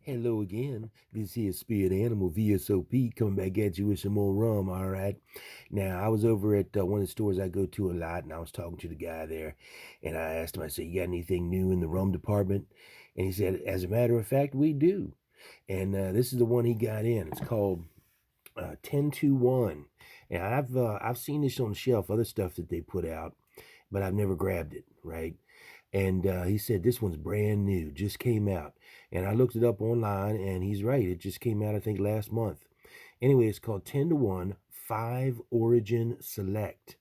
Hello again. This here Spirit Animal VSOP coming back at you with some more rum, all right? Now, I was over at one of the stores I go to a lot, and I was talking to the guy there, and I asked him, I said, you got anything new in the rum department? And he said, as a matter of fact, we do. And this is the one he got in. It's called 10-1. And I've seen this on the shelf, other stuff that they put out, but I've never grabbed it, right? And he said this one's brand new, just came out. And I looked it up online, and he's right. It just came out, I think, last month. Anyway, it's called 10-1 5 Origin Select.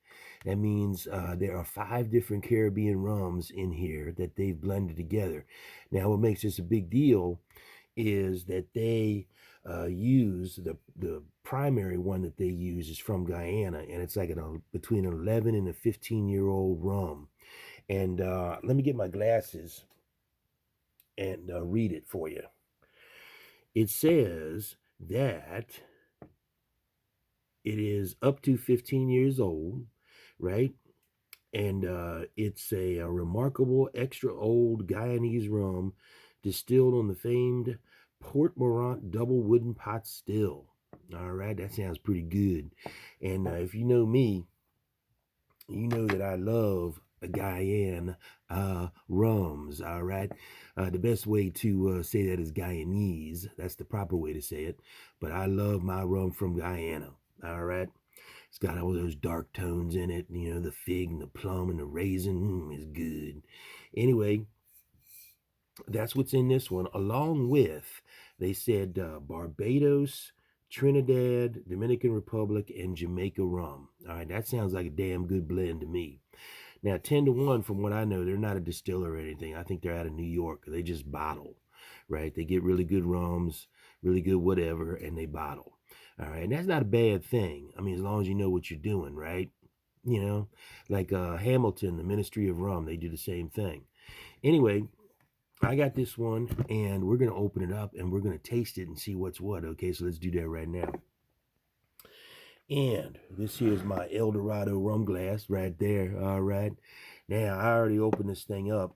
That means there are 5 different Caribbean rums in here that they've blended together. Now, what makes this a big deal is that they use the primary one that they use is from Guyana, and it's like between an 11 and a 15-year-old rum. And let me get my glasses and read it for you. It says that it is up to 15 years old, right? And it's a remarkable extra old Guyanese rum distilled on the famed Port Morant double wooden pot still. All right, that sounds pretty good. And if you know me, you know that I love a Guyana rums, all right? The best way to say that is Guyanese. That's the proper way to say it. But I love my rum from Guyana, all right? It's got all those dark tones in it, you know, the fig and the plum and the raisin. Is good. Anyway, that's what's in this one, along with, they said, Barbados, Trinidad, Dominican Republic, and Jamaica rum. All right, that sounds like a damn good blend to me. Now, 10-1, from what I know, they're not a distiller or anything. I think they're out of New York. They just bottle, right? They get really good rums, really good whatever, and they bottle. All right, and that's not a bad thing. I mean, as long as you know what you're doing, right? You know, like Hamilton, the Ministry of Rum, they do the same thing. Anyway, I got this one, and we're going to open it up, and we're going to taste it and see what's what, okay? So let's do that right now. And this here's my El Dorado rum glass right there, all right? Now, I already opened this thing up,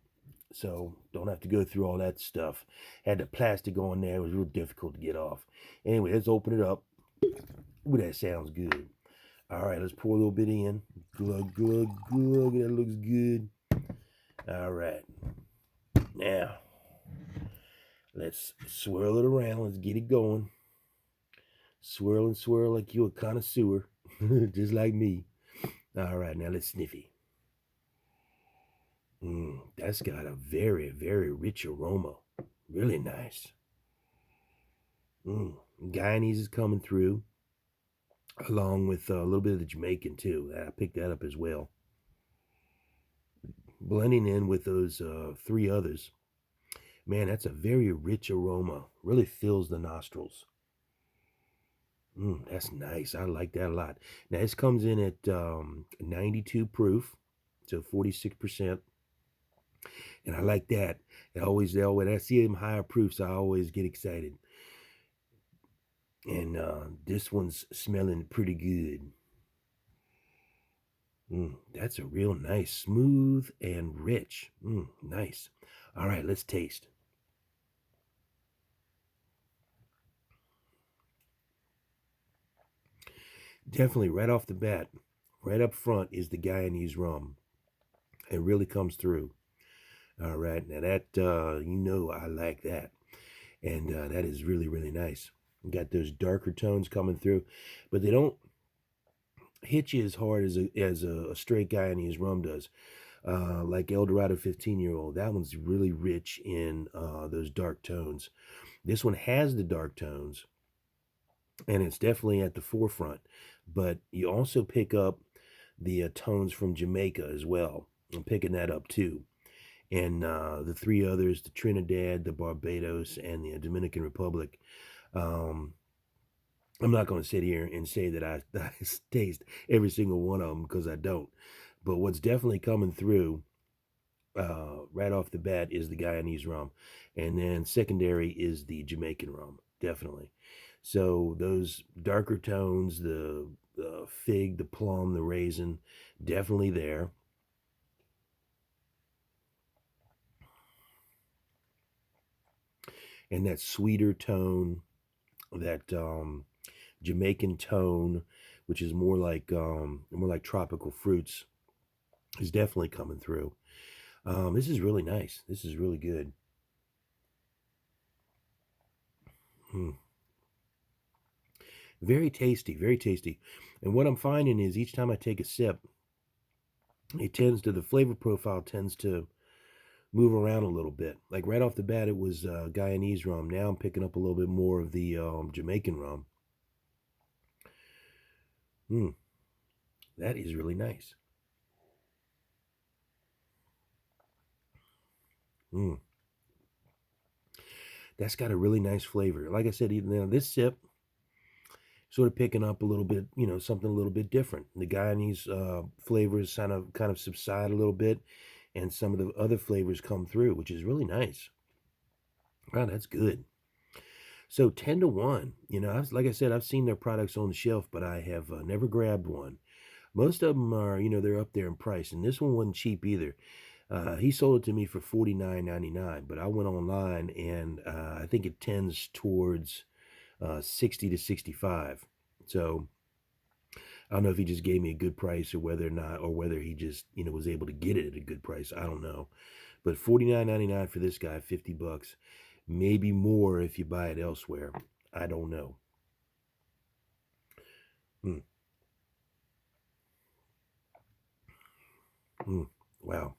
so don't have to go through all that stuff. Had the plastic on there. It was real difficult to get off. Anyway, let's open it up. Ooh, that sounds good. All right, let's pour a little bit in. Glug, glug, glug. That looks good. All right. Now, let's swirl it around. Let's get it going. Swirl and swirl like you're a connoisseur, just like me. All right, now let's sniffy. That's got a very, very rich aroma. Really nice. Guyanese is coming through, along with a little bit of the Jamaican, too. I picked that up as well. Blending in with those 3 others. Man, that's a very rich aroma. Really fills the nostrils. That's nice. I like that a lot. Now, this comes in at 92 proof, so 46%. And I like that. When I see them higher proofs, I always get excited. And this one's smelling pretty good. That's a real nice, smooth and rich. Nice. All right, let's taste. Definitely right off the bat, right up front is the Guyanese rum. It really comes through. All right, now that, I like that. And that is really, really nice. You got those darker tones coming through, but they don't hit you as hard as a straight Guyanese rum does. Like El Dorado 15-year-old, that one's really rich in those dark tones. This one has the dark tones, and it's definitely at the forefront. But you also pick up the tones from Jamaica as well. I'm picking that up too. And the 3 others, the Trinidad, the Barbados, and the Dominican Republic. I'm not going to sit here and say that I taste every single one of them, because I don't. But what's definitely coming through right off the bat is the Guyanese rum. And then secondary is the Jamaican rum, definitely. So those darker tones, the fig, the plum, the raisin, definitely there. and that sweeter tone, that Jamaican tone, which is more like tropical fruits, is definitely coming through. This is really nice. This is really good. Mm. Very tasty, very tasty. And what I'm finding is each time I take a sip, the flavor profile tends to move around a little bit. Like right off the bat, it was Guyanese rum. Now I'm picking up a little bit more of the Jamaican rum. Mm, that is really nice. Mm, that's got a really nice flavor. Like I said, even now this sip, sort of picking up a little bit, something a little bit different. The Guyanese flavors kind of subside a little bit, and some of the other flavors come through, which is really nice. Wow, that's good. So 10 to 1, like I said, I've seen their products on the shelf, but I have never grabbed one. Most of them are, they're up there in price, and this one wasn't cheap either. He sold it to me for $49.99, but I went online and I think it tends towards 60 to 65. So I don't know if he just gave me a good price or whether or not, or whether he just, was able to get it at a good price. I don't know. But $49.99 for this guy, $50. Maybe more if you buy it elsewhere. I don't know. Mm, mm, wow.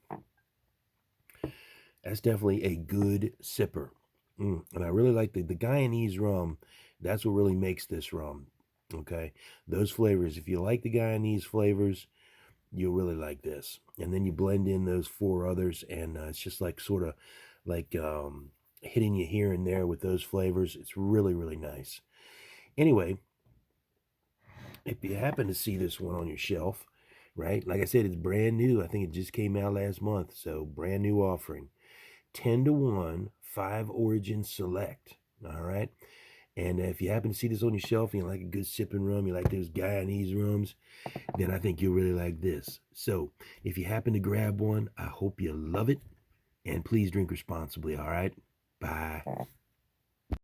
That's definitely a good sipper. And I really like the Guyanese rum. That's what really makes this rum. Okay. Those flavors. If you like the Guyanese flavors, you'll really like this. And then you blend in those four others, and it's just like sort of like hitting you here and there with those flavors. It's really, really nice. Anyway, if you happen to see this one on your shelf, right? Like I said, it's brand new. I think it just came out last month. So, brand new offering. 10 to 1, 5 Origin Select. All right. And if you happen to see this on your shelf and you like a good sipping rum, you like those Guyanese rums, then I think you'll really like this. So if you happen to grab one, I hope you love it. And please drink responsibly, all right? Bye.